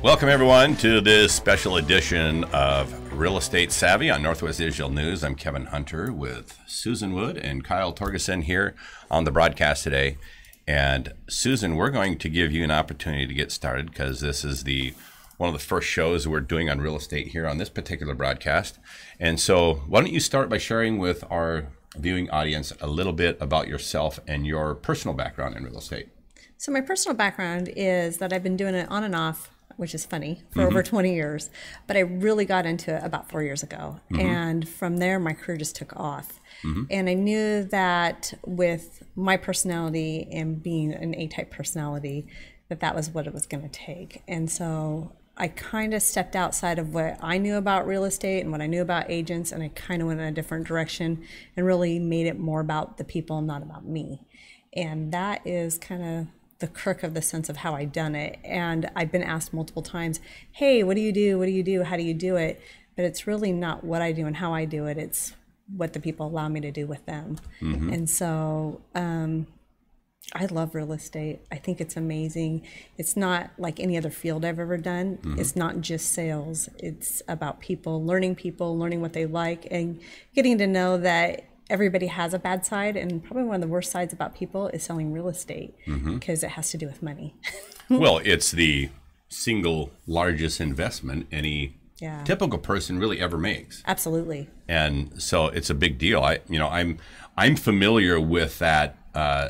Welcome everyone to this special edition of Real Estate Savvy on Northwest Digital News. I'm Kevin Hunter with Susanwood and Kyle Torgerson here on the broadcast today. And Susan, we're going to give you an opportunity to get started because this is one of the first shows we're doing on real estate here on this particular broadcast. And so why don't you start by sharing with our viewing audience a little bit about yourself and your personal background in real estate. So my personal background is that I've been doing it on and off, which is funny, for over 20 years. But I really got into it about 4 years ago. And from there, my career just took off. And I knew that with my personality and being an A-type personality, that was what it was going to take. And so I kind of stepped outside of what I knew about real estate and what I knew about agents, and I kind of went in a different direction and really made it more about the people, not about me. And that is kind of the crook of the sense of how I've done it. And I've been asked multiple times, hey, what do you do? What do you do? How do you do it? But it's really not what I do and how I do it. It's what the people allow me to do with them. And so I love real estate. I think it's amazing. It's not like any other field I've ever done. It's not just sales. It's about people, learning what they like, and getting to know that everybody has a bad side, and probably one of the worst sides about people is selling real estate because it has to do with money. Well, it's the single largest investment any typical person really ever makes. Absolutely. And so it's a big deal. I'm familiar with that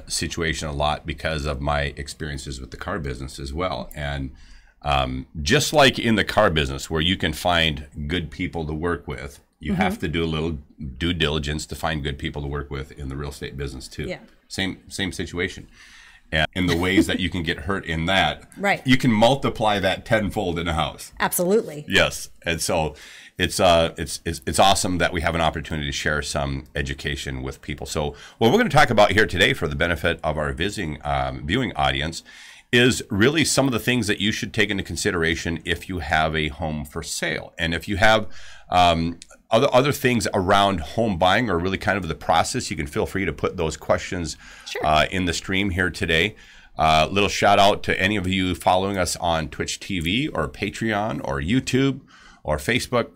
situation a lot because of my experiences with the car business as well. And just like in the car business where you can find good people to work with, you have to do a little due diligence to find good people to work with in the real estate business too. Yeah. Same situation. And in the ways that you can get hurt in that, you can multiply that tenfold in a house. Absolutely. Yes. And so it's awesome that we have an opportunity to share some education with people. So what we're going to talk about here today for the benefit of our viewing audience is really some of the things that you should take into consideration if you have a home for sale. And if you have other things around home buying or really kind of the process, you can feel free to put those questions in the stream here today. Little shout out to any of you following us on Twitch TV or Patreon or YouTube or Facebook.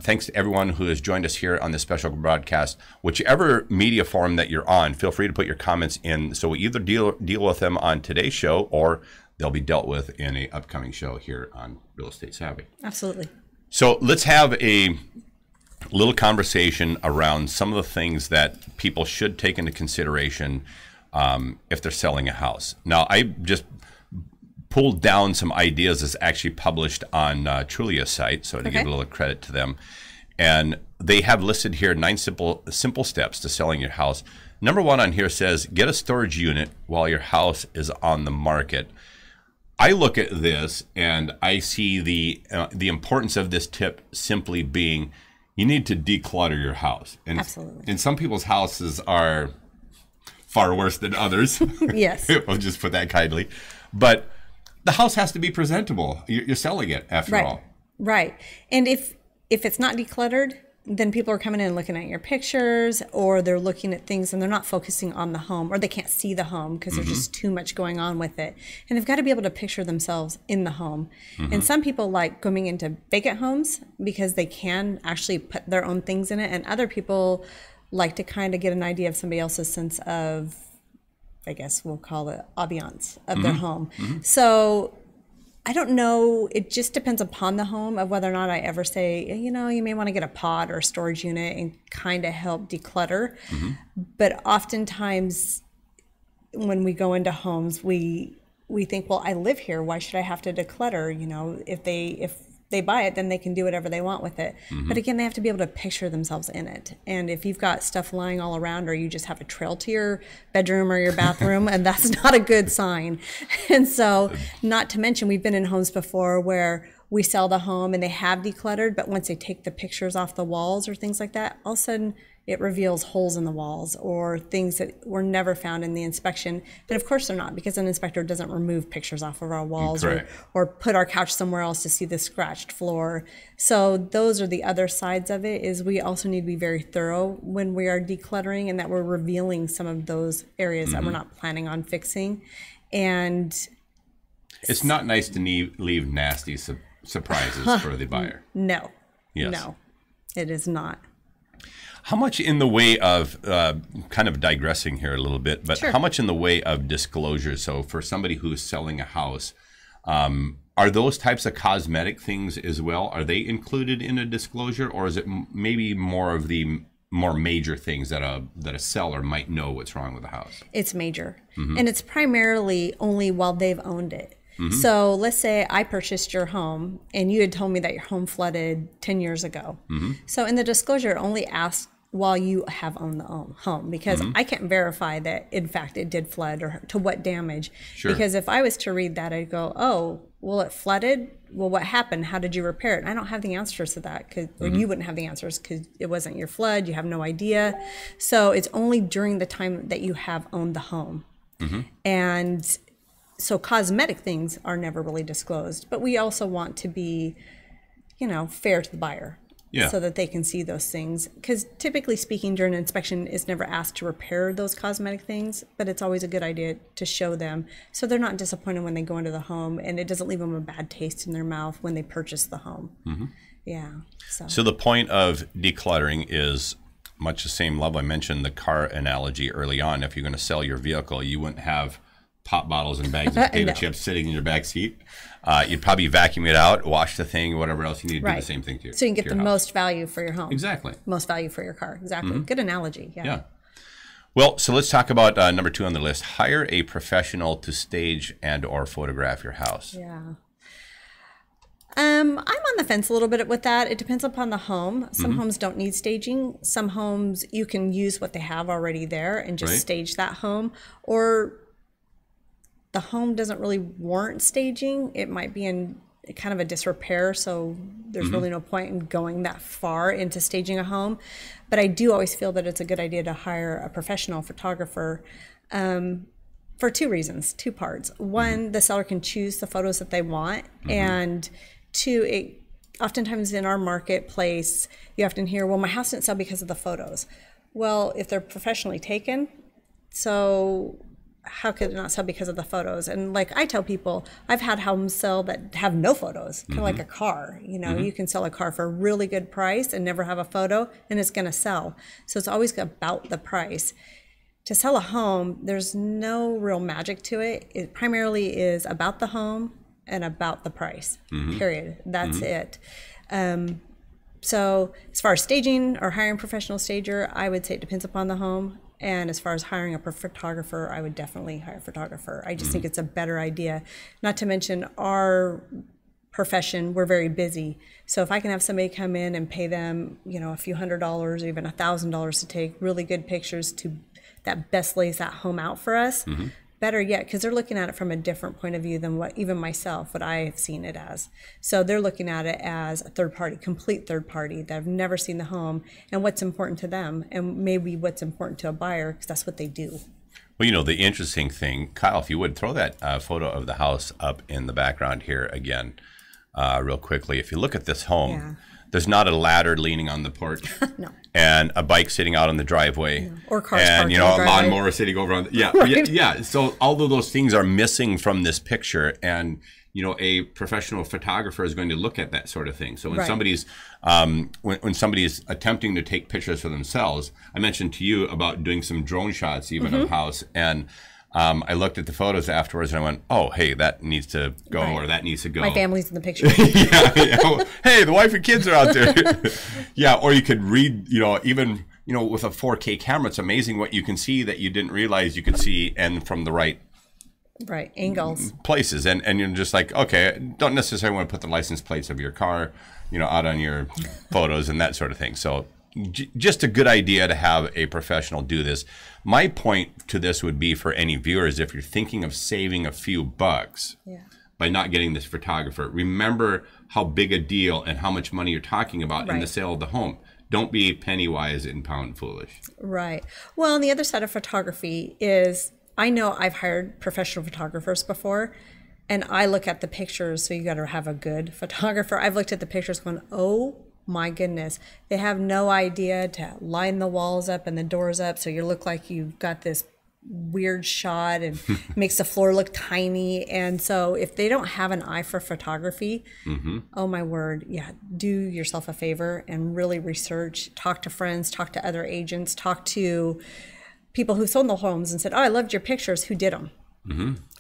Thanks to everyone who has joined us here on this special broadcast. Whichever media forum that you're on, feel free to put your comments in so we either deal with them on today's show or they'll be dealt with in an upcoming show here on Real Estate Savvy. Absolutely. So let's have a little conversation around some of the things that people should take into consideration if they're selling a house. Now, I just pulled down some ideas that's actually published on Trulia's site, so to give a little credit to them. And they have listed here 9 simple steps to selling your house. Number 1 on here says, get a storage unit while your house is on the market. I look at this and I see the importance of this tip simply being you need to declutter your house. And, absolutely. And some people's houses are far worse than others. Yes. I'll just put that kindly. But the house has to be presentable. You're selling it after all. Right. And if it's not decluttered, then people are coming in and looking at your pictures, or they're looking at things and they're not focusing on the home, or they can't see the home because there's just too much going on with it. And they've got to be able to picture themselves in the home. And some people like going into vacant homes because they can actually put their own things in it. And other people like to kind of get an idea of somebody else's sense of, I guess we'll call it ambiance of their home. So I don't know. It just depends upon the home of whether or not I ever say, you know, you may want to get a pod or a storage unit and kind of help declutter. But oftentimes when we go into homes, we think, well, I live here. Why should I have to declutter? You know, if they buy it, then they can do whatever they want with it. But again, they have to be able to picture themselves in it. And if you've got stuff lying all around, or you just have a trail to your bedroom or your bathroom, and that's not a good sign. And so, not to mention, we've been in homes before where we sell the home and they have decluttered, but once they take the pictures off the walls or things like that, all of a sudden it reveals holes in the walls or things that were never found in the inspection. And of course they're not, because an inspector doesn't remove pictures off of our walls or put our couch somewhere else to see the scratched floor. So those are the other sides of it, is we also need to be very thorough when we are decluttering, and that we're revealing some of those areas that we're not planning on fixing. And It's not nice to leave nasty surprises for the buyer. No. Yes. No, it is not. How much in the way of, kind of digressing here a little bit, but Sure. how much in the way of disclosure? So for somebody who's selling a house, are those types of cosmetic things as well? Are they included in a disclosure, or is it maybe more of the more major things that a seller might know what's wrong with the house? It's major. And it's primarily only while they've owned it. So let's say I purchased your home and you had told me that your home flooded 10 years ago. So in the disclosure, it only asks while you have owned the home, because I can't verify that in fact it did flood or to what damage. Sure. Because if I was to read that, I'd go, oh, well, it flooded. Well, what happened? How did you repair it? And I don't have the answers to that, or you wouldn't have the answers because it wasn't your flood. You have no idea. So it's only during the time that you have owned the home. And so cosmetic things are never really disclosed, but we also want to be, fair to the buyer. Yeah. So that they can see those things. Because typically speaking, during an inspection, it's never asked to repair those cosmetic things, but it's always a good idea to show them so they're not disappointed when they go into the home, and it doesn't leave them a bad taste in their mouth when they purchase the home. Yeah. So the point of decluttering is much the same level. I mentioned the car analogy early on. If you're going to sell your vehicle, you wouldn't have pop bottles and bags of potato chips sitting in your back seat. You'd probably vacuum it out, wash the thing, whatever else you need to do the same thing to So you can get the house. most value for your home. Exactly. Most value for your car. Exactly. Good analogy. Yeah. Well, so let's talk about number 2 on the list. Hire a professional to stage and or photograph your house. Yeah. I'm on the fence a little bit with that. It depends upon the home. Some homes don't need staging. Some homes you can use what they have already there and just stage that home. Or the home doesn't really warrant staging. It might be in kind of a disrepair, so there's really no point in going that far into staging a home. But I do always feel that it's a good idea to hire a professional photographer for 2 reasons, 2 parts. One, the seller can choose the photos that they want, and 2, oftentimes in our marketplace, you often hear, well, my house didn't sell because of the photos. Well, if they're professionally taken, so how could it not sell because of the photos? And like I tell people, I've had homes sell that have no photos, kind of like a car. You can sell a car for a really good price and never have a photo, and it's going to sell. So it's always about the price. To sell a home, there's no real magic to it. It primarily is about the home and about the price, period. That's it. So as far as staging or hiring a professional stager, I would say it depends upon the home. And as far as hiring a photographer, I would definitely hire a photographer. I just think it's a better idea. Not to mention our profession, we're very busy. So if I can have somebody come in and pay them, a few $100 or even $1,000 to take really good pictures that best lays that home out for us, better yet, because they're looking at it from a different point of view than what even myself, what I have seen it as. So they're looking at it as a third party, complete third party that have never seen the home and what's important to them, and maybe what's important to a buyer, because that's what they do. Well, the interesting thing, Kyle, if you would throw that photo of the house up in the background here again, real quickly. If you look at this home, there's not a ladder leaning on the porch. No. And a bike sitting out on the driveway. No. Or cars and, parked a on the driveway. lawnmower sitting over on the, Right. yeah. So all of those things are missing from this picture. And, a professional photographer is going to look at that sort of thing. So when somebody's when somebody's attempting to take pictures for themselves, I mentioned to you about doing some drone shots even of house, and I looked at the photos afterwards and I went, oh, hey, that needs to go or that needs to go. My family's in the picture. Hey, the wife and kids are out there. Or you could read, even, with a 4K camera, it's amazing what you can see that you didn't realize you could see, and from the right angles, places. And you're just like, okay, don't necessarily want to put the license plates of your car, out on your photos and that sort of thing. So just a good idea to have a professional do this. My point to this would be for any viewers, if you're thinking of saving a few bucks by not getting this photographer, remember how big a deal and how much money you're talking about in the sale of the home. Don't be penny wise and pound foolish. Right. Well, and the other side of photography is, I know I've hired professional photographers before, and I look at the pictures, so you got to have a good photographer. I've looked at the pictures going, oh my goodness, they have no idea to line the walls up and the doors up so you look like you've got this weird shot and makes the floor look tiny. And so if they don't have an eye for photography, oh my word, yeah, do yourself a favor and really research, talk to friends, talk to other agents, talk to people who sold the homes and said, oh, I loved your pictures, who did them?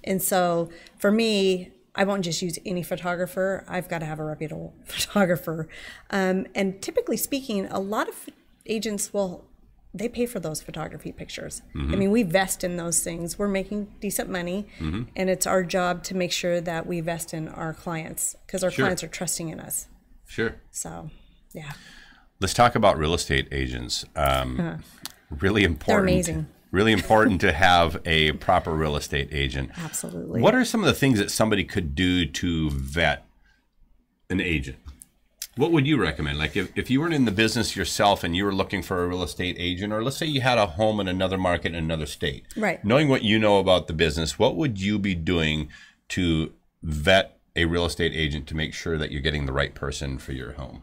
And so for me, I won't just use any photographer. I've got to have a reputable photographer. And typically speaking, a lot of agents they pay for those photography pictures. I mean, we vest in those things. We're making decent money, and it's our job to make sure that we vest in our clients because our clients are trusting in us. Sure. So, yeah. Let's talk about real estate agents. Really important. They're amazing. Really important to have a proper real estate agent. Absolutely. What are some of the things that somebody could do to vet an agent? What would you recommend? Like if you weren't in the business yourself and you were looking for a real estate agent, or let's say you had a home in another market in another state, right? Knowing what you know about the business, what would you be doing to vet a real estate agent to make sure that you're getting the right person for your home?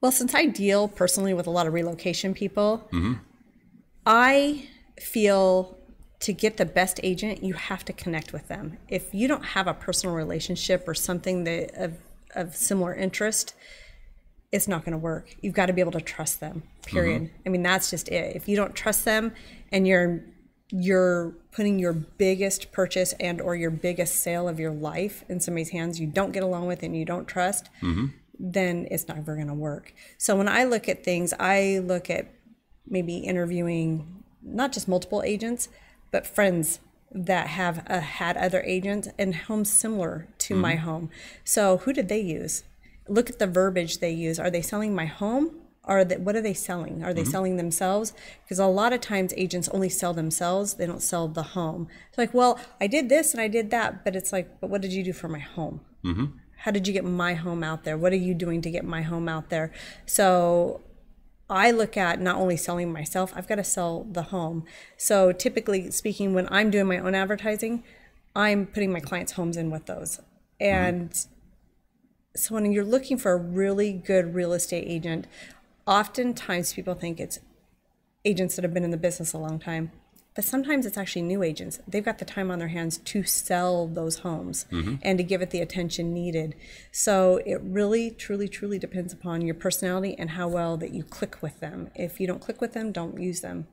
Well, since I deal personally with a lot of relocation people, I feel to get the best agent, you have to connect with them. If you don't have a personal relationship or something that of similar interest, it's not going to work. You've got to be able to trust them, period. I mean, that's just it. If you don't trust them and you're putting your biggest purchase and or your biggest sale of your life in somebody's hands you don't get along with and you don't trust, then it's never going to work. So when I look at things, I look at maybe interviewing not just multiple agents, but friends that have had other agents and homes similar to my home. So who did they use? Look at the verbiage they use. Are they selling my home? Or what are they selling? Are they selling themselves? Because a lot of times agents only sell themselves. They don't sell the home. It's like, well, I did this and I did that. But it's like, but what did you do for my home? How did you get my home out there? What are you doing to get my home out there? So I look at not only selling myself, I've got to sell the home. So typically speaking, when I'm doing my own advertising, I'm putting my clients' homes in with those. And so when you're looking for a really good real estate agent, oftentimes people think it's agents that have been in the business a long time, but sometimes it's actually new agents. They've got the time on their hands to sell those homes and to give it the attention needed. So it really, truly, truly depends upon your personality and how well that you click with them. If you don't click with them, don't use them.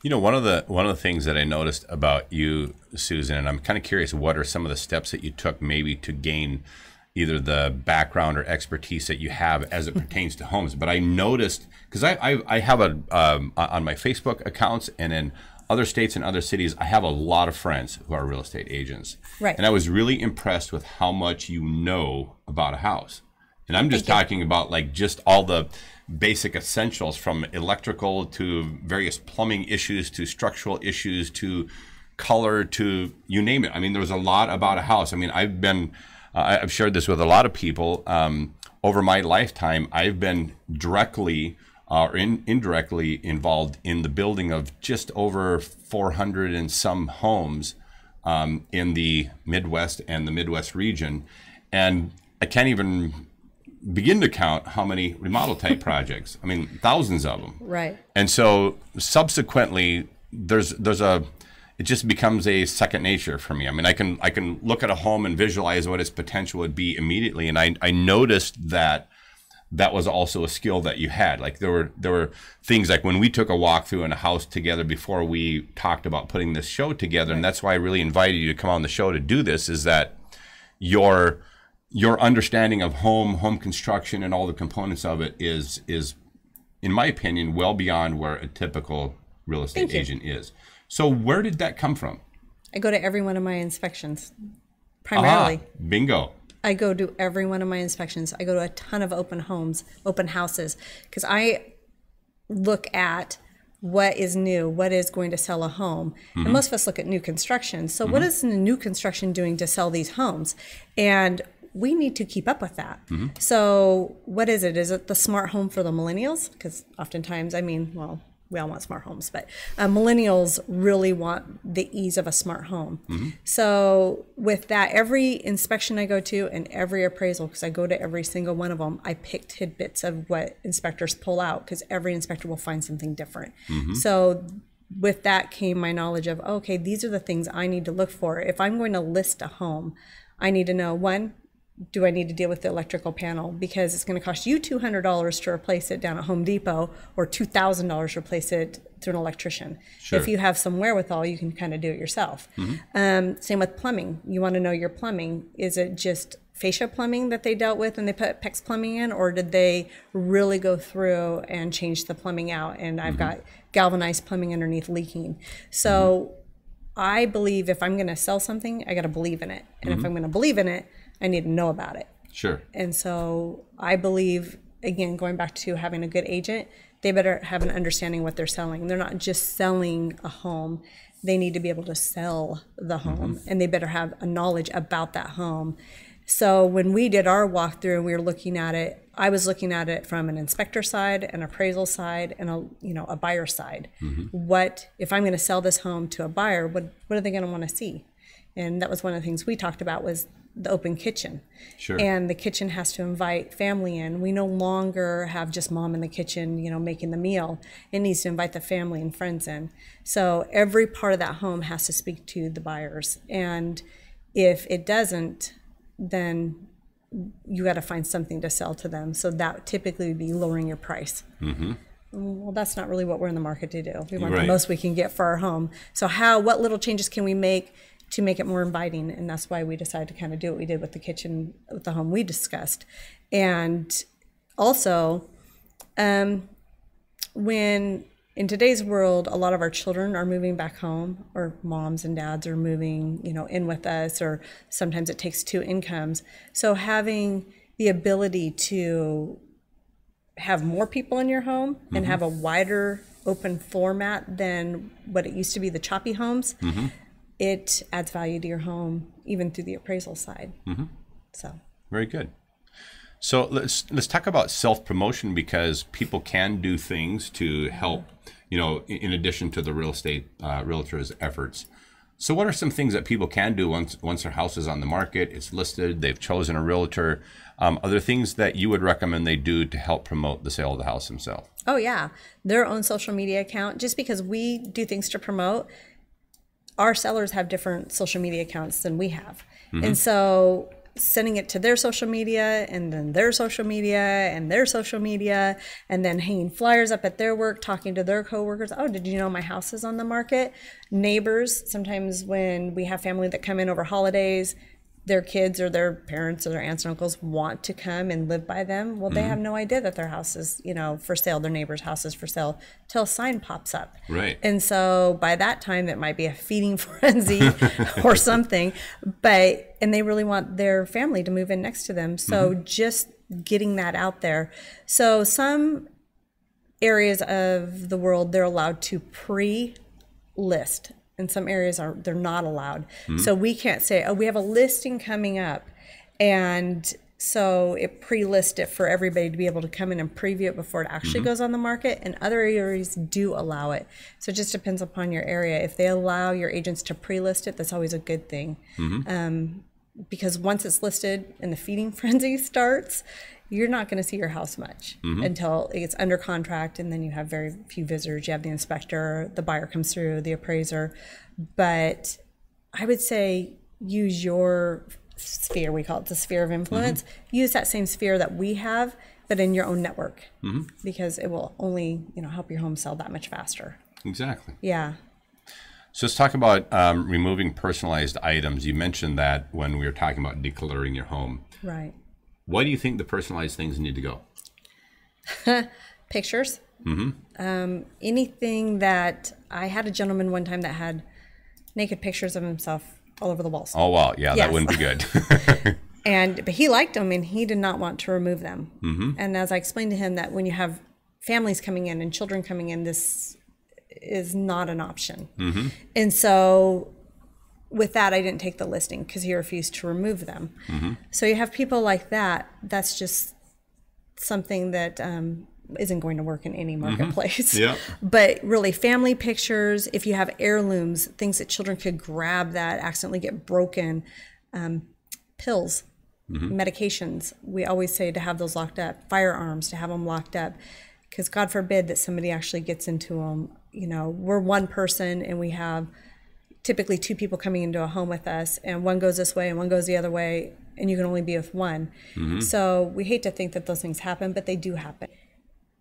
You know, one of the things that I noticed about you, Susan, and I'm kind of curious, what are some of the steps that you took maybe to gain either the background or expertise that you have as it pertains to homes? But I noticed, because I have on my Facebook accounts and in other states and other cities, I have a lot of friends who are real estate agents. Right. And I was really impressed with how much you know about a house. And I'm just talking about like just all the basic essentials, from electrical to various plumbing issues to structural issues to color to you name it. I mean, there's a lot about a house. I mean, I've shared this with a lot of people over my lifetime. I've been directly or indirectly involved in the building of just over 400 and some homes in the Midwest and the Midwest region. And I can't even begin to count how many remodel type projects. I mean, thousands of them. Right. And so subsequently, it just becomes a second nature for me. I mean, I can look at a home and visualize what its potential would be immediately. And I noticed that was also a skill that you had. Like there were things like when we took a walk through in a house together before we talked about putting this show together, right. And that's why I really invited you to come on the show to do this, is that your understanding of home construction and all the components of it is, in my opinion, well beyond where a typical real estate agent is. So where did that come from? I go to every one of my inspections, primarily. Bingo. I go to every one of my inspections. I go to a ton of open houses, because I look at what is new, what is going to sell a home. And most of us look at new construction. So what is the new construction doing to sell these homes? And we need to keep up with that. So what is it? Is it the smart home for the millennials? Because oftentimes, I mean, well, we all want smart homes, but millennials really want the ease of a smart home. So with that, every inspection I go to and every appraisal, because I go to every single one of them, I pick tidbits of what inspectors pull out, because every inspector will find something different. So with that came my knowledge of, okay, these are the things I need to look for. If I'm going to list a home, I need to know, one, do I need to deal with the electrical panel? Because it's going to cost you $200 to replace it down at Home Depot, or $2,000 to replace it through an electrician. Sure. If you have some wherewithal, you can kind of do it yourself. Same with plumbing. You want to know your plumbing. Is it just fascia plumbing that they dealt with and they put PEX plumbing in, or did they really go through and change the plumbing out? And I've got galvanized plumbing underneath leaking. So I believe if I'm going to sell something, I got to believe in it. And if I'm going to believe in it, I need to know about it. Sure. And so I believe, again, going back to having a good agent, they better have an understanding what they're selling. They're not just selling a home. They need to be able to sell the home, and they better have a knowledge about that home. So when we did our walkthrough and we were looking at it, I was looking at it from an inspector side, an appraisal side, and a buyer side. What if I'm going to sell this home to a buyer? What are they going to want to see? And that was one of the things we talked about, was the open kitchen. Sure. And the kitchen has to invite family in. We no longer have just mom in the kitchen, making the meal. It needs to invite the family and friends in. So every part of that home has to speak to the buyers. And if it doesn't, then you got to find something to sell to them. So that typically would be lowering your price. Well, that's not really what we're in the market to do. We want the most we can get for our home. So what little changes can we make to make it more inviting? And that's why we decided to kind of do what we did with the kitchen, with the home we discussed. And also, when in today's world, a lot of our children are moving back home, or moms and dads are moving, in with us, or sometimes it takes two incomes. So having the ability to have more people in your home and have a wider open format than what it used to be, the choppy homes, it adds value to your home, even through the appraisal side. So very good. So let's talk about self-promotion, because people can do things to help, in addition to the real estate realtors' efforts. So what are some things that people can do once their house is on the market, it's listed, they've chosen a realtor? Are there things that you would recommend they do to help promote the sale of the house themselves? Oh yeah, their own social media account. Just because we do things to promote, our sellers have different social media accounts than we have. And so sending it to their social media, and then their social media, and their social media, and then hanging flyers up at their work, talking to their coworkers. Oh, did you know my house is on the market? Neighbors, sometimes when we have family that come in over holidays, their kids or their parents or their aunts and uncles want to come and live by them. Well, they have no idea that their house is, for sale, their neighbor's house is for sale, till a sign pops up. Right. And so by that time, it might be a feeding frenzy or something, and they really want their family to move in next to them. So just getting that out there. So some areas of the world, they're allowed to pre-list. In some areas they're not allowed. So we can't say, oh, we have a listing coming up, and so it pre-list it for everybody to be able to come in and preview it before it actually goes on the market. And other areas do allow it. So it just depends upon your area. If they allow your agents to pre-list it, that's always a good thing. Because once it's listed and the feeding frenzy starts, you're not going to see your house much until it gets under contract, and then you have very few visitors. You have the inspector, the buyer comes through, the appraiser. But I would say use your sphere, we call it the sphere of influence. Use that same sphere that we have, but in your own network, because it will only help your home sell that much faster. Exactly. Yeah. So let's talk about removing personalized items. You mentioned that when we were talking about decluttering your home. Right. Why do you think the personalized things need to go? Pictures. Anything that, I had a gentleman one time that had naked pictures of himself all over the walls. Oh, wow. Yeah, that wouldn't be good. But he liked them, and he did not want to remove them. And as I explained to him, that when you have families coming in and children coming in, this is not an option. And so with that, I didn't take the listing because he refused to remove them. So you have people like that. That's just something that isn't going to work in any marketplace. But really, family pictures, if you have heirlooms, things that children could grab that accidentally get broken, pills, medications, we always say to have those locked up, firearms, to have them locked up, because God forbid that somebody actually gets into them. we're one person and we have typically two people coming into a home with us, and one goes this way and one goes the other way, and you can only be with one. So we hate to think that those things happen, but they do happen.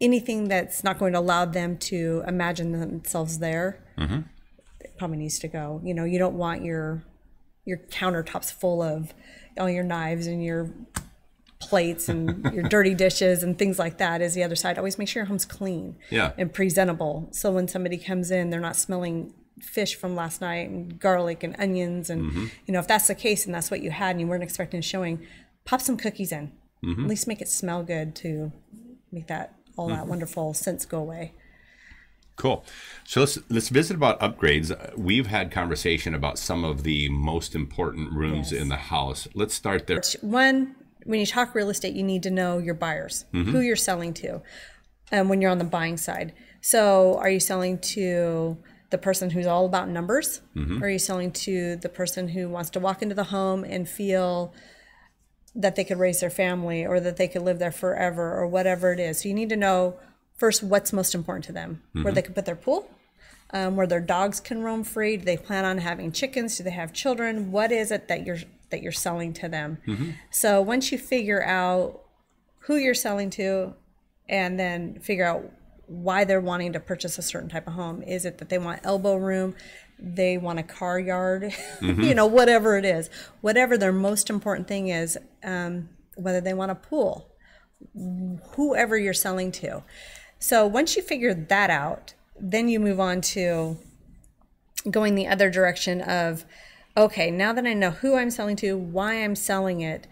Anything that's not going to allow them to imagine themselves there, it probably needs to go. You don't want your countertops full of all your knives and your plates and your dirty dishes and things like that. Is the other side. Always make sure your home's clean and presentable. So when somebody comes in, they're not smelling fish from last night and garlic and onions. And, if that's the case and that's what you had and you weren't expecting a showing, pop some cookies in. At least make it smell good to make that all that wonderful scents go away. Cool. So let's visit about upgrades. We've had conversation about some of the most important rooms in the house. Let's start there. One, when you talk real estate, you need to know your buyers, who you're selling to, when you're on the buying side. So are you selling to the person who's all about numbers? Or are you selling to the person who wants to walk into the home and feel that they could raise their family or that they could live there forever or whatever it is? So you need to know first what's most important to them, where they can put their pool, where their dogs can roam free. Do they plan on having chickens? Do they have children? What is it that you're selling to them? So once you figure out who you're selling to and then figure out why they're wanting to purchase a certain type of home. Is it that they want elbow room? They want a car yard? Whatever it is. Whatever their most important thing is, whether they want a pool, whoever you're selling to. So once you figure that out, then you move on to going the other direction of, okay, now that I know who I'm selling to, why I'm selling it,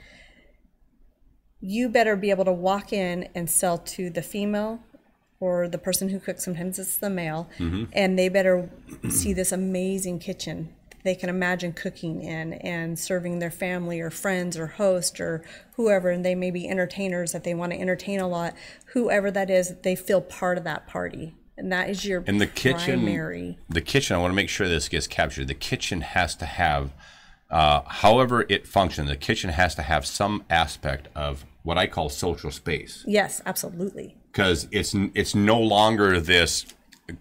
you better be able to walk in and sell to the female or the person who cooks. Sometimes it's the male, and they better see this amazing kitchen they can imagine cooking in and serving their family or friends or host or whoever, and they may be entertainers that they want to entertain a lot. Whoever that is, they feel part of that party. And that is your primary. The kitchen, I want to make sure this gets captured. The kitchen has to have, however it functions, the kitchen has to have some aspect of what I call social space. Yes, absolutely. Because it's no longer this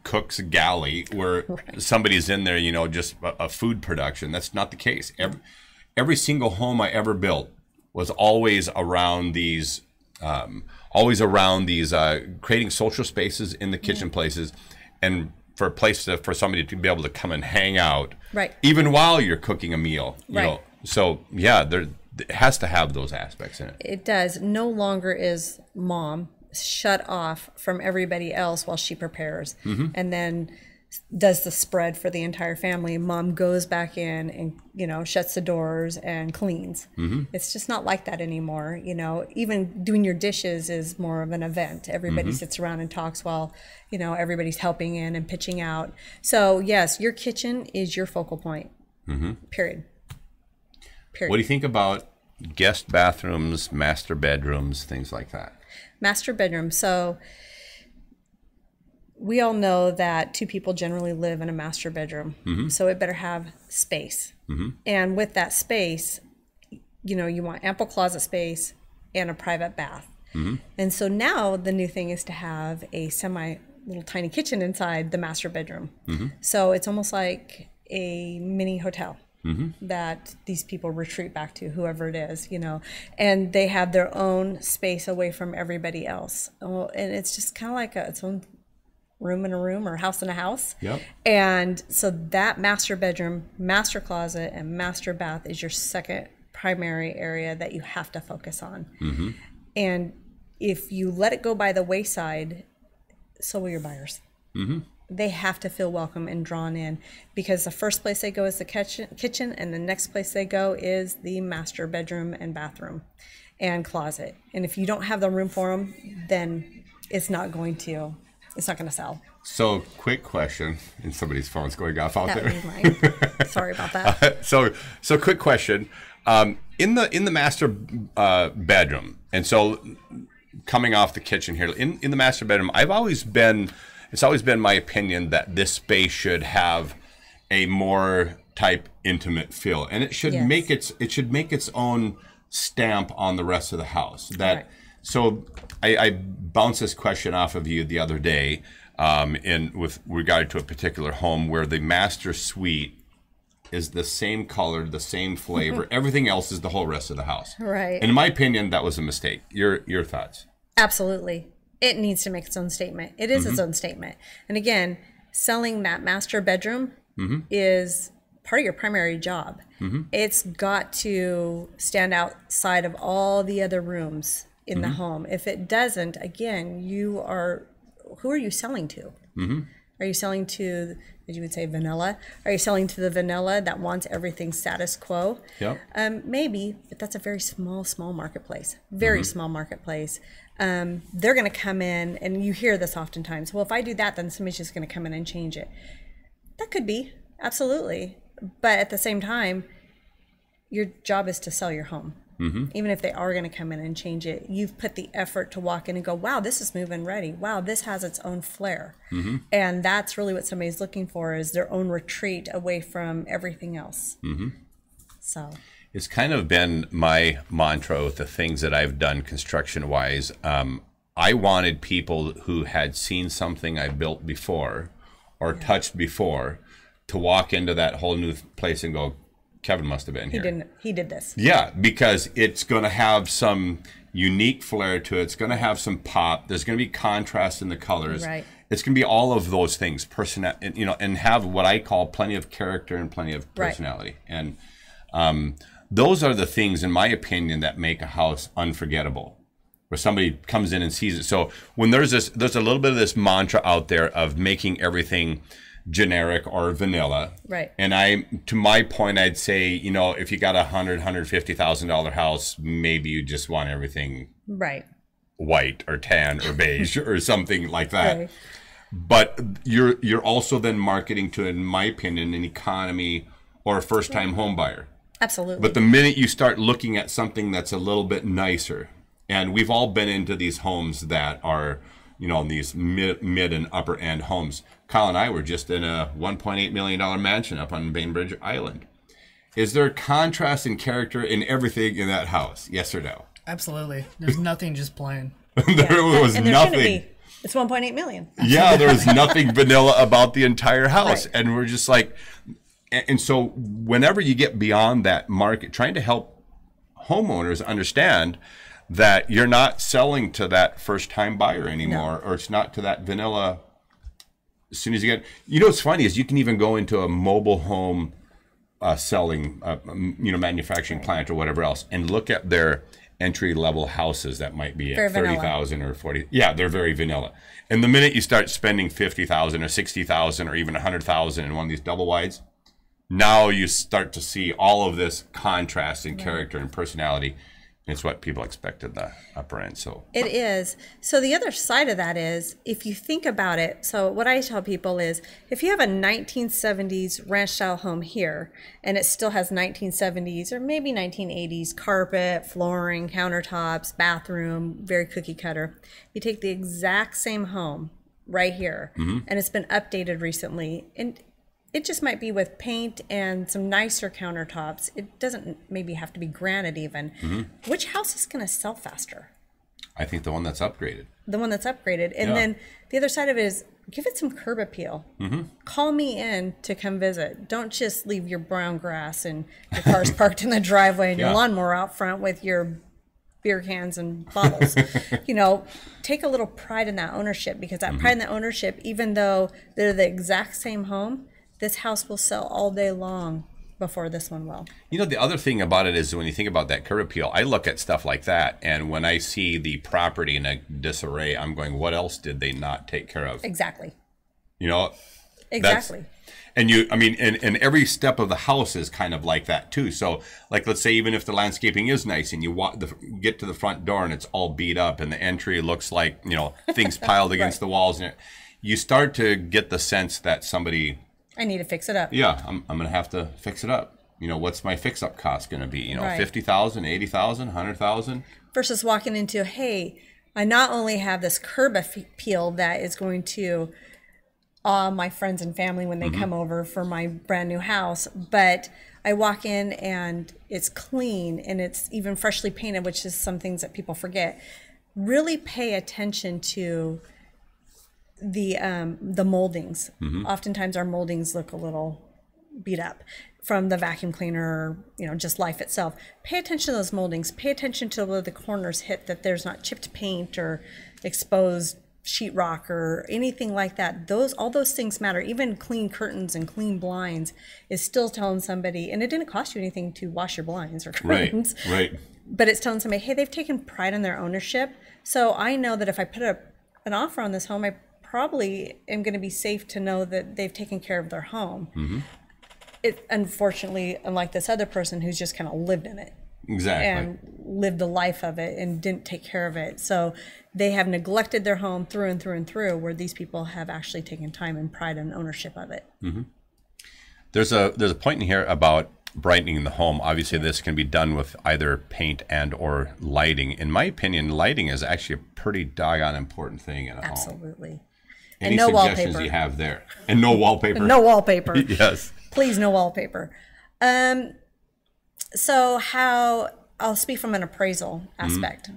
cook's galley where somebody's in there, just a food production. That's not the case. Every single home I ever built was always around these creating social spaces in the kitchen places, and for a place for somebody to be able to come and hang out, right, even while you're cooking a meal. Right. So yeah, it has to have those aspects in it. It does. No longer is mom shut off from everybody else while she prepares and then does the spread for the entire family. Mom goes back in and shuts the doors and cleans. It's just not like that anymore. Even doing your dishes is more of an event. Everybody sits around and talks while everybody's helping in and pitching out. So yes, your kitchen is your focal point. Period. What do you think about guest bathrooms, master bedrooms, things like that? Master bedroom. So we all know that two people generally live in a master bedroom. So it better have space. And with that space, you want ample closet space and a private bath. And so now the new thing is to have a little tiny kitchen inside the master bedroom. So it's almost like a mini hotel. That these people retreat back to, whoever it is, and they have their own space away from everybody else. And it's just kind of like its own room in a room or house in a house. Yep. And so that master bedroom, master closet, and master bath is your second primary area that you have to focus on. And if you let it go by the wayside, so will your buyers. They have to feel welcome and drawn in, because the first place they go is the kitchen, and the next place they go is the master bedroom and bathroom and closet. And if you don't have the room for them, then it's not going to sell. So quick question, and somebody's phone's going off out there. That was mine. Sorry about that. So quick question, in the master bedroom, and so coming off the kitchen here, in the master bedroom, it's always been my opinion that this space should have a more type intimate feel, and it should make its own stamp on the rest of the house. So I bounced this question off of you the other day. in with regard to a particular home where the master suite is the same color, the same flavor. Everything else is the whole rest of the house. Right. And in my opinion, that was a mistake. Your thoughts? Absolutely. It needs to make its own statement. It is its own statement. And again, selling that master bedroom is part of your primary job. It's got to stand outside of all the other rooms in the home. If it doesn't, again, who are you selling to? Are you selling to, as you would say, vanilla? Are you selling to the vanilla that wants everything status quo? Yep. Maybe, but that's a very small marketplace. Very small marketplace. They're going to come in, and you hear this oftentimes. Well, if I do that, then somebody's just going to come in and change it. That could be, absolutely. But at the same time, your job is to sell your home. Even if they are going to come in and change it, you've put the effort to walk in and go, wow, this is move-in ready. Wow, this has its own flair. And that's really what somebody's looking for, is their own retreat away from everything else. So it's kind of been my mantra with the things that I've done construction-wise. I wanted people who had seen something I built before or touched before to walk into that whole new place and go, Kevin must have been here. He did this. Yeah, because it's going to have some unique flair to it. It's going to have some pop. There's going to be contrast in the colors. Right. It's going to be all of those things, and have what I call plenty of character and plenty of personality. And those are the things, in my opinion, that make a house unforgettable, where somebody comes in and sees it. So when there's a little bit of this mantra out there of making everything generic or vanilla. Right. And to my point, I'd say, if you got $150,000 house, maybe you just want everything white or tan or beige or something like that. Right. But you're also then marketing to, in my opinion, an economy or a first-time home buyer. Absolutely. But the minute you start looking at something that's a little bit nicer, and we've all been into these homes that are, these mid and upper end homes. Kyle and I were just in a $1.8 million mansion up on Bain Bridge Island. Is there contrast and character in everything in that house? Yes or no? Absolutely. There's nothing just plain. There was and nothing. It's 1.8 million. Yeah, there was nothing vanilla about the entire house. Right. And we're just like, and so whenever you get beyond that market, trying to help homeowners understand that you're not selling to that first-time buyer anymore, or it's not to that vanilla. As soon as you get, what's funny is you can even go into a mobile home selling, manufacturing plant or whatever else, and look at their entry-level houses that might be at 30,000 or 40. Yeah, they're very vanilla. And the minute you start spending 50,000 or 60,000 or even 100,000 in one of these double wides, now you start to see all of this contrast in character and personality. It's what people expect at the upper end. So it is. So the other side of that is, if you think about it, so what I tell people is, if you have a 1970s ranch style home here, and it still has 1970s or maybe 1980s carpet, flooring, countertops, bathroom, very cookie cutter, you take the exact same home right here, and it's been updated recently, and it just might be with paint and some nicer countertops. It doesn't maybe have to be granite even. Which house is going to sell faster? I think the one that's upgraded. The one that's upgraded. And then the other side of it is, give it some curb appeal. Call me in to come visit. Don't just leave your brown grass and your car's parked in the driveway and your lawnmower out front with your beer cans and bottles. Take a little pride in that ownership, because that pride in that ownership, even though they're the exact same home, this house will sell all day long before this one will. The other thing about it is, when you think about that curb appeal, I look at stuff like that, and when I see the property in a disarray, I'm going, what else did they not take care of? Exactly. Exactly. And and every step of the house is kind of like that too. So, like, let's say even if the landscaping is nice and you get to the front door and it's all beat up and the entry looks like, things piled against the walls, and you start to get the sense that somebody, I need to fix it up. Yeah, I'm going to have to fix it up. What's my fix-up cost going to be? 50,000, 80,000, 100,000? Versus walking into, hey, I not only have this curb appeal that is going to awe my friends and family when they come over for my brand new house, but I walk in and it's clean and it's even freshly painted, which is some things that people forget. Really pay attention to the moldings. Oftentimes our moldings look a little beat up from the vacuum cleaner, just life itself. Pay attention to those moldings. Pay attention to where the corners hit, that there's not chipped paint or exposed sheetrock or anything like that. All those things matter. Even clean curtains and clean blinds is still telling somebody, and it didn't cost you anything to wash your blinds or curtains. Right. But it's telling somebody, hey, they've taken pride in their ownership. So I know that if I put an offer on this home, I probably am going to be safe to know that they've taken care of their home. It, unfortunately, unlike this other person who's just kind of lived in it. Exactly. And lived the life of it and didn't take care of it. So they have neglected their home through and through and through, where these people have actually taken time and pride and ownership of it. There's a point in here about brightening the home. Obviously, this can be done with either paint and or lighting. In my opinion, lighting is actually a pretty doggone important thing in a home. Absolutely. Any no suggestions wallpaper. you have there? And no wallpaper. No wallpaper. Yes. Please, no wallpaper. So I'll speak from an appraisal aspect.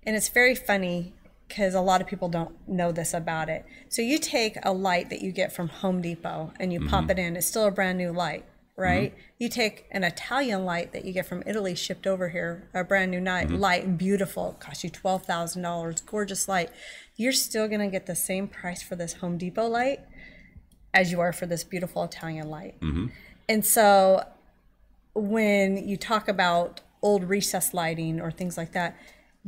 And it's very funny because a lot of people don't know this about it. So you take a light that you get from Home Depot and you pop it in. It's still a brand new light, right? You take an Italian light that you get from Italy shipped over here, a brand new light, beautiful, it costs you $12,000, gorgeous light. You're still going to get the same price for this Home Depot light as you are for this beautiful Italian light. And so when you talk about old recessed lighting or things like that,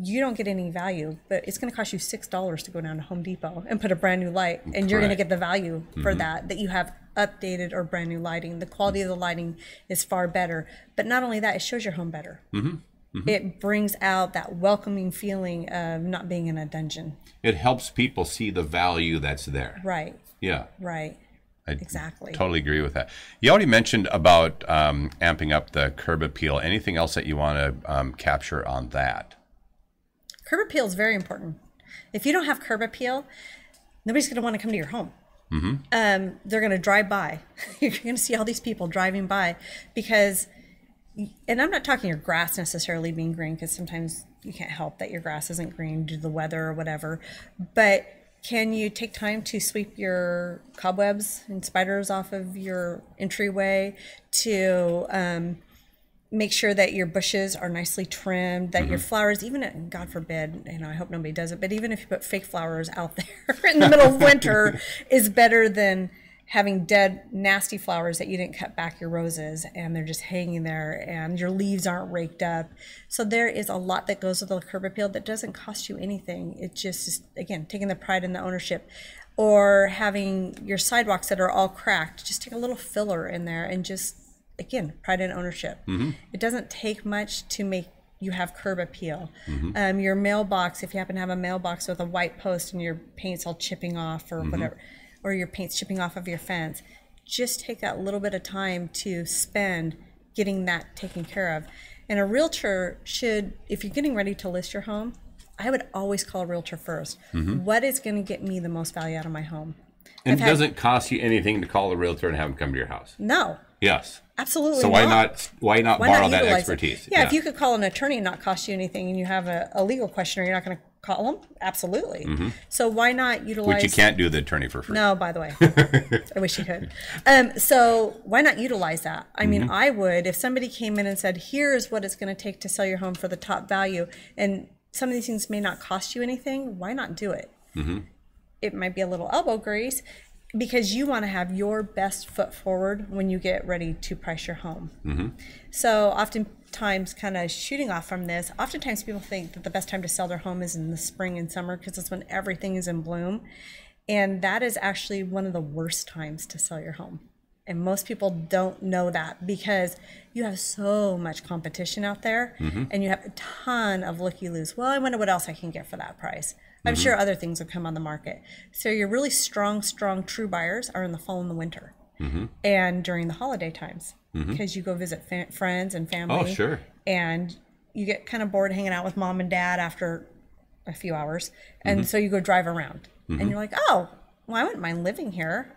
you don't get any value, but it's going to cost you $6 to go down to Home Depot and put a brand new light, and you're going to get the value for that you have updated or brand new lighting. The quality of the lighting is far better, but not only that, it shows your home better. It brings out that welcoming feeling of not being in a dungeon. It helps people see the value that's there. Right. Yeah. Right. Exactly. Totally agree with that. You already mentioned about amping up the curb appeal. Anything else that you want to capture on that? Curb appeal is very important. If you don't have curb appeal, nobody's going to want to come to your home. They're going to drive by. You're going to see all these people driving by because, and I'm not talking your grass necessarily being green, because sometimes you can't help that your grass isn't green due to the weather or whatever, but can you take time to sweep your cobwebs and spiders off of your entryway, to make sure that your bushes are nicely trimmed, that your flowers, even, God forbid, I hope nobody does it, but even if you put fake flowers out there in the middle of winter is better than having dead, nasty flowers that you didn't cut back your roses and they're just hanging there and your leaves aren't raked up. So there is a lot that goes with the curb appeal that doesn't cost you anything. It just is, again, taking the pride in the ownership. Or having your sidewalks that are all cracked, just take a little filler in there and just, again, pride in ownership. It doesn't take much to make you have curb appeal. Your mailbox, if you happen to have a mailbox with a white post and your paint's all chipping off or whatever, or your paint's chipping off of your fence, just take that little bit of time to spend getting that taken care of. And a realtor should, if you're getting ready to list your home, I would always call a realtor first. What is going to get me the most value out of my home? And it doesn't cost you anything to call a realtor and have them come to your house. No. Yes. Absolutely. So why not borrow that expertise? Yeah, if you could call an attorney and not cost you anything, and you have a legal question, you're not going to call them? Absolutely. So why not utilize... Which you can't do the attorney for free. No, by the way. I wish you could. So why not utilize that? I mean, I would, if somebody came in and said, here's what it's going to take to sell your home for the top value, and some of these things may not cost you anything, why not do it? It might be a little elbow grease, because you want to have your best foot forward when you get ready to price your home. So oftentimes, kind of shooting off from this, oftentimes people think that the best time to sell their home is in the spring and summer, because that's when everything is in bloom. And that is actually one of the worst times to sell your home. And most people don't know that, because you have so much competition out there, and you have a ton of looky-loos. Well, I wonder what else I can get for that price. I'm sure other things will come on the market. So your really strong, true buyers are in the fall and the winter, and during the holiday times, because you go visit friends and family. Oh, sure. And you get kind of bored hanging out with mom and dad after a few hours, and so you go drive around, and you're like, oh, well, I wouldn't mind living here.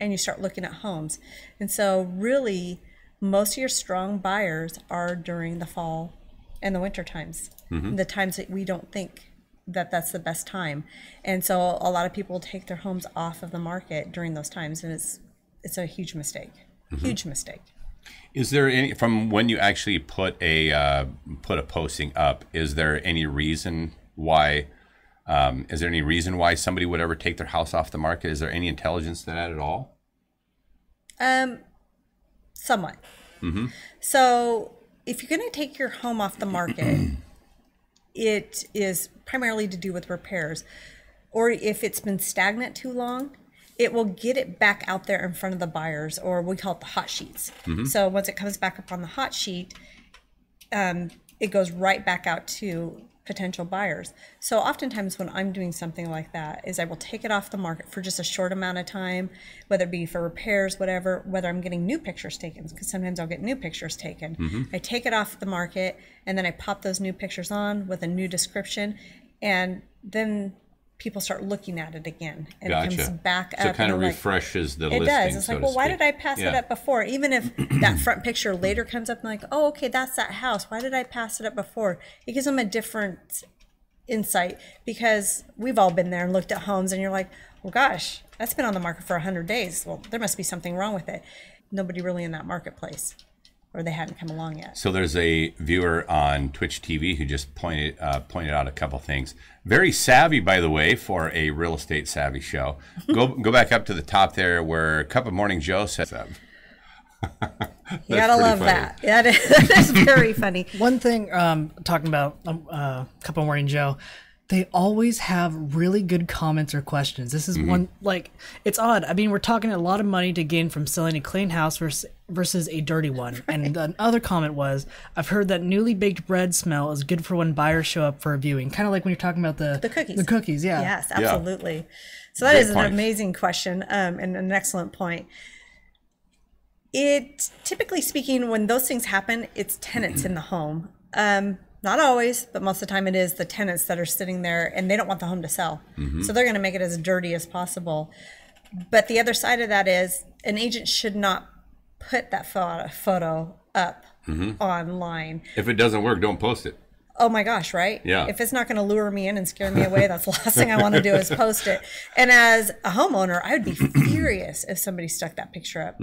And you start looking at homes. And so really, most of your strong buyers are during the fall and the winter times, the times that we don't think that's the best time. And so a lot of people take their homes off of the market during those times, and it's a huge mistake. Huge mistake. Is there any, from when you actually put a posting up, is there any reason why somebody would ever take their house off the market? Is there any intelligence to that at all? Somewhat. So if you're going to take your home off the market, it is primarily to do with repairs, or if it's been stagnant too long, it will get it back out there in front of the buyers, or we call it the hot sheets. So once it comes back up on the hot sheet, it goes right back out to potential buyers. So oftentimes when I'm doing something like that is I will take it off the market for just a short amount of time, whether it be for repairs, whatever, whether I'm getting new pictures taken, because sometimes I'll get new pictures taken. I take it off the market and then I pop those new pictures on with a new description, and then people start looking at it again, and it comes back up. So it kind of refreshes the listing. It does. It's like, well, why did I pass it up before? Even if that front picture later comes up and like, oh, okay, that's that house. Why did I pass it up before? It gives them a different insight, because we've all been there and looked at homes and you're like, well, gosh, that's been on the market for 100 days. Well, there must be something wrong with it. Nobody really in that marketplace, or they hadn't come along yet. So there's a viewer on Twitch TV who just pointed out a couple things. Very savvy, by the way, for a real estate savvy show. Go back up to the top there where Cup of Morning Joe says. You gotta love that. Yeah, that is very funny. One thing, talking about Cup of Morning Joe, they always have really good comments or questions. This is one, like, it's odd. I mean, we're talking a lot of money to gain from selling a clean house versus a dirty one. And the other comment was, I've heard that newly baked bread smell is good for when buyers show up for a viewing. Kind of like when you're talking about the cookies. The cookies, yeah. Yes, absolutely. Yeah. So that is an amazing question, and an excellent point. It, typically speaking, when those things happen, it's tenants in the home. Not always, but most of the time it is the tenants that are sitting there and they don't want the home to sell. So they're going to make it as dirty as possible. But the other side of that is an agent should not put that photo up online. If it doesn't work, don't post it. Oh my gosh, right? Yeah. If it's not going to lure me in and scare me away, that's the last thing I want to do is post it. And as a homeowner, I would be furious if somebody stuck that picture up.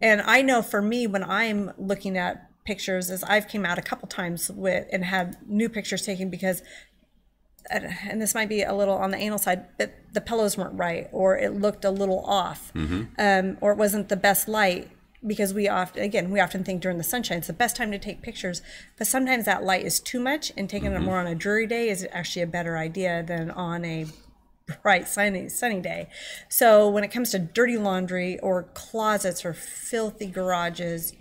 And I know for me, when I'm looking at pictures, is I've came out a couple times with and had new pictures taken because, and this might be a little on the anal side, but the pillows weren't right, or it looked a little off, or it wasn't the best light, because we often think during the sunshine it's the best time to take pictures, but sometimes that light is too much, and taking it more on a dreary day is actually a better idea than on a bright sunny day. So when it comes to dirty laundry or closets or filthy garages,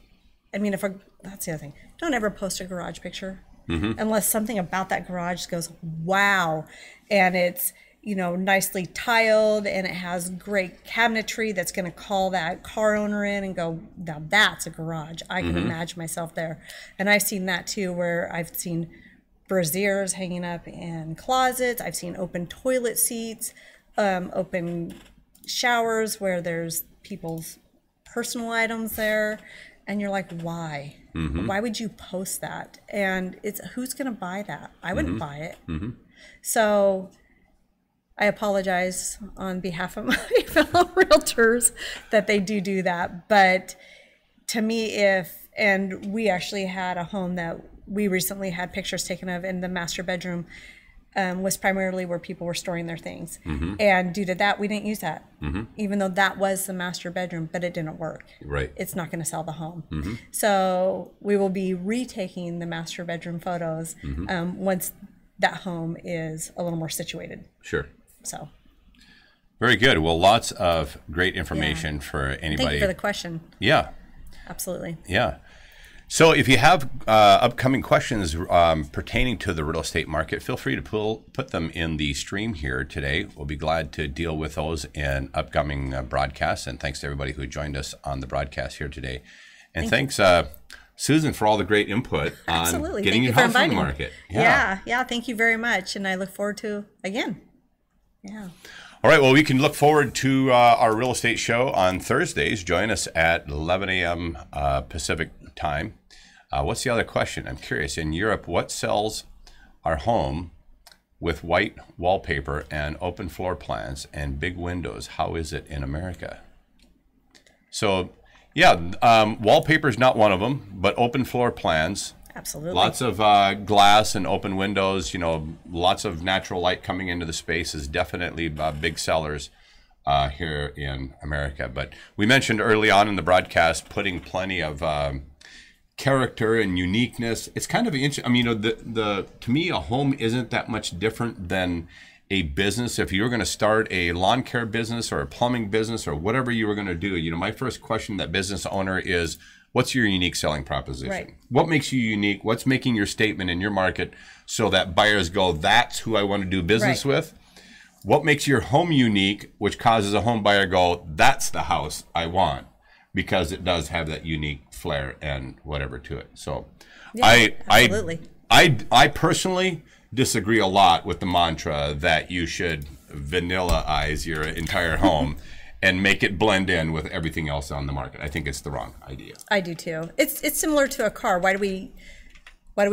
I mean, that's the other thing. Don't ever post a garage picture unless something about that garage goes, wow. And it's, nicely tiled and it has great cabinetry that's going to call that car owner in and go, now that's a garage. I can imagine myself there. And I've seen that too, where I've seen brassieres hanging up in closets. I've seen open toilet seats, open showers where there's people's personal items there. And you're like, why? Why would you post that? And it's, who's going to buy that? I wouldn't buy it. So I apologize on behalf of my fellow realtors that they do that. But to me, and we actually had a home that we recently had pictures taken of in the master bedroom, was primarily where people were storing their things. And due to that, we didn't use that, even though that was the master bedroom, but it didn't work. Right. It's not going to sell the home. So we will be retaking the master bedroom photos once that home is a little more situated. Sure. So. Very good. Well, lots of great information for anybody. Thank you for the question. Yeah. Absolutely. Yeah. So if you have upcoming questions pertaining to the real estate market, feel free to put them in the stream here today. We'll be glad to deal with those in upcoming broadcasts. And thanks to everybody who joined us on the broadcast here today. And thanks, Susan, for all the great input on getting your house on the market. Yeah. Thank you very much. And I look forward to, again. Yeah. All right. Well, we can look forward to our real estate show on Thursdays. Join us at 11 a.m. Pacific time. What's the other question? I'm curious. In Europe, what sells our home with white wallpaper and open floor plans and big windows. How is it in America? So, yeah, wallpaper is not one of them, but open floor plans. Absolutely. Lots of glass and open windows, you know, lots of natural light coming into the space is definitely big sellers here in America. But we mentioned early on in the broadcast putting plenty of character and uniqueness. It's kind of interesting. I mean, you know, to me, a home isn't that much different than a business. If you were going to start a lawn care business or a plumbing business or whatever you were going to do, you know, my first question to that business owner is, what's your unique selling proposition? Right. What makes you unique? What's making your statement in your market so that buyers go, that's who I want to do business Right. with? What makes your home unique, which causes a home buyer go, that's the house I want, because it does have that unique flair and whatever to it. So Yeah, absolutely. I personally disagree a lot with the mantra that you should vanilla-ize your entire home and make it blend in with everything else on the market. I think it's the wrong idea. I do too. It's similar to a car. Why do we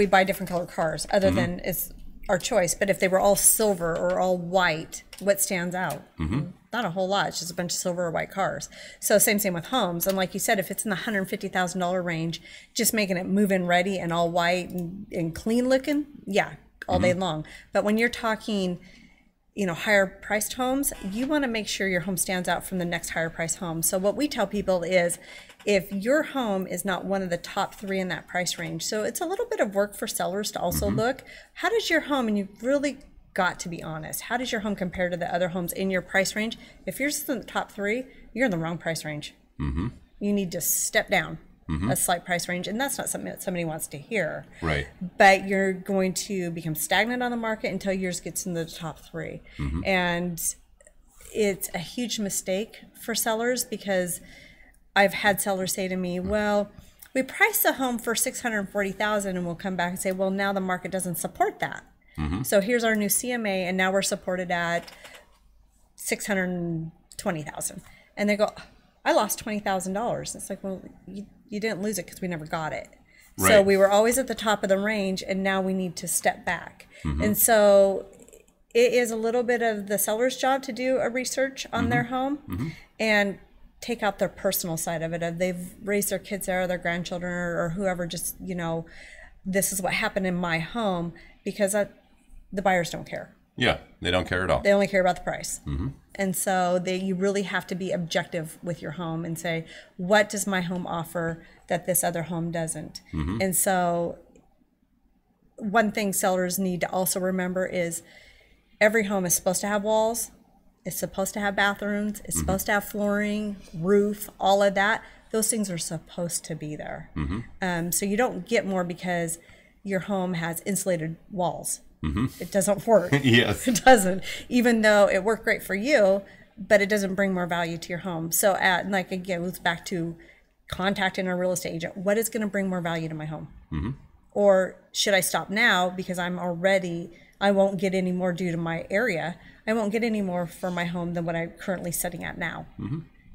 buy different color cars other than it's our choice? But if they were all silver or all white, what stands out? Not a whole lot. It's just a bunch of silver or white cars. So same with homes. And like you said, if it's in the $150,000 range, just making it move-in ready and all white and clean looking, yeah, all day long. But when you're talking, you know, higher priced homes, you want to make sure your home stands out from the next higher priced home. So what we tell people is, if your home is not one of the top 3 in that price range, so it's a little bit of work for sellers to also look, how does your home, and you've really got to be honest, how does your home compare to the other homes in your price range? If yours is in the top 3, you're in the wrong price range. You need to step down a slight price range, and that's not something that somebody wants to hear. Right. But you're going to become stagnant on the market until yours gets in the top 3. And it's a huge mistake for sellers, because I've had sellers say to me, well, we priced a home for $640,000, and we'll come back and say, well, now the market doesn't support that. So here's our new CMA, and now we're supported at $620,000. And they go, I lost $20,000. It's like, well, you didn't lose it because we never got it. Right. So we were always at the top of the range, and now we need to step back. And so it is a little bit of the seller's job to do a research on their home and take out their personal side of it. If they've raised their kids there or their grandchildren or whoever, just, you know, this is what happened in my home, because the buyers don't care. Yeah, they don't care at all. They only care about the price. And so you really have to be objective with your home and say, what does my home offer that this other home doesn't? And so one thing sellers need to also remember is every home is supposed to have walls. It's supposed to have bathrooms. It's supposed to have flooring, roof, all of that. Those things are supposed to be there. So you don't get more because your home has insulated walls. It doesn't work. Yes. It doesn't, even though it worked great for you, but it doesn't bring more value to your home. So like, again, it goes back to contacting a real estate agent. What is going to bring more value to my home? Or should I stop now because I won't get any more due to my area. I won't get any more for my home than what I'm currently sitting at now.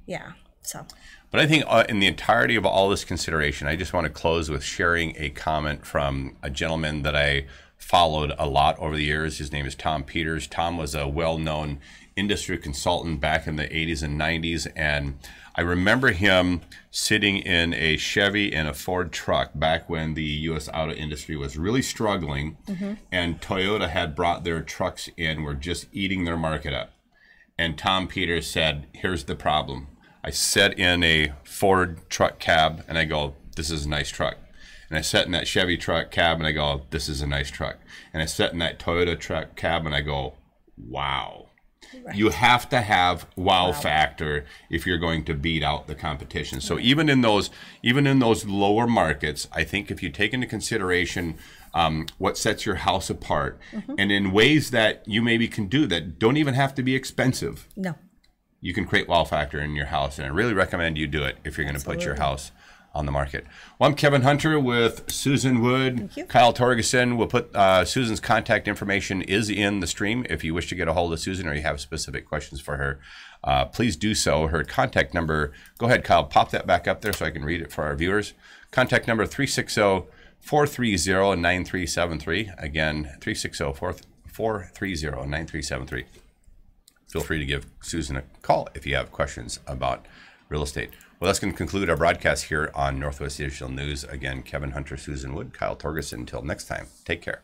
Yeah. So. But I think in the entirety of all this consideration, I just want to close with sharing a comment from a gentleman that I followed a lot over the years. His name is Tom Peters. Tom was a well-known industry consultant back in the 80s and 90s, and I remember him sitting in a Chevy and a Ford truck back when the U.S. auto industry was really struggling, and Toyota had brought their trucks in, were just eating their market up. And Tom Peters said, here's the problem. I sat in a Ford truck cab and I go, this is a nice truck. And I sat in that Chevy truck cab and I go, this is a nice truck. And I sat in that Toyota truck cab and I go, wow. Right. You have to have wow factor if you're going to beat out the competition. So even in those lower markets, I think if you take into consideration what sets your house apart, and in ways that you maybe can do that don't even have to be expensive. No. You can create wow factor in your house, and I really recommend you do it if you're going to put your house on the market. Well, I'm Kevin Hunter with Susanwood. Kyle Torgerson. We'll put Susan's contact information is in the stream. If you wish to get a hold of Susan or you have specific questions for her, please do so. Her contact number, go ahead, Kyle, pop that back up there so I can read it for our viewers. Contact number 360-430-9373. Again, 360-430-9373. 430-9373. Feel free to give Susan a call if you have questions about real estate. Well, that's going to conclude our broadcast here on Northwest Digital News. Again, Kevin Hunter, Susan Wood, Kyle Torgerson. Until next time, take care.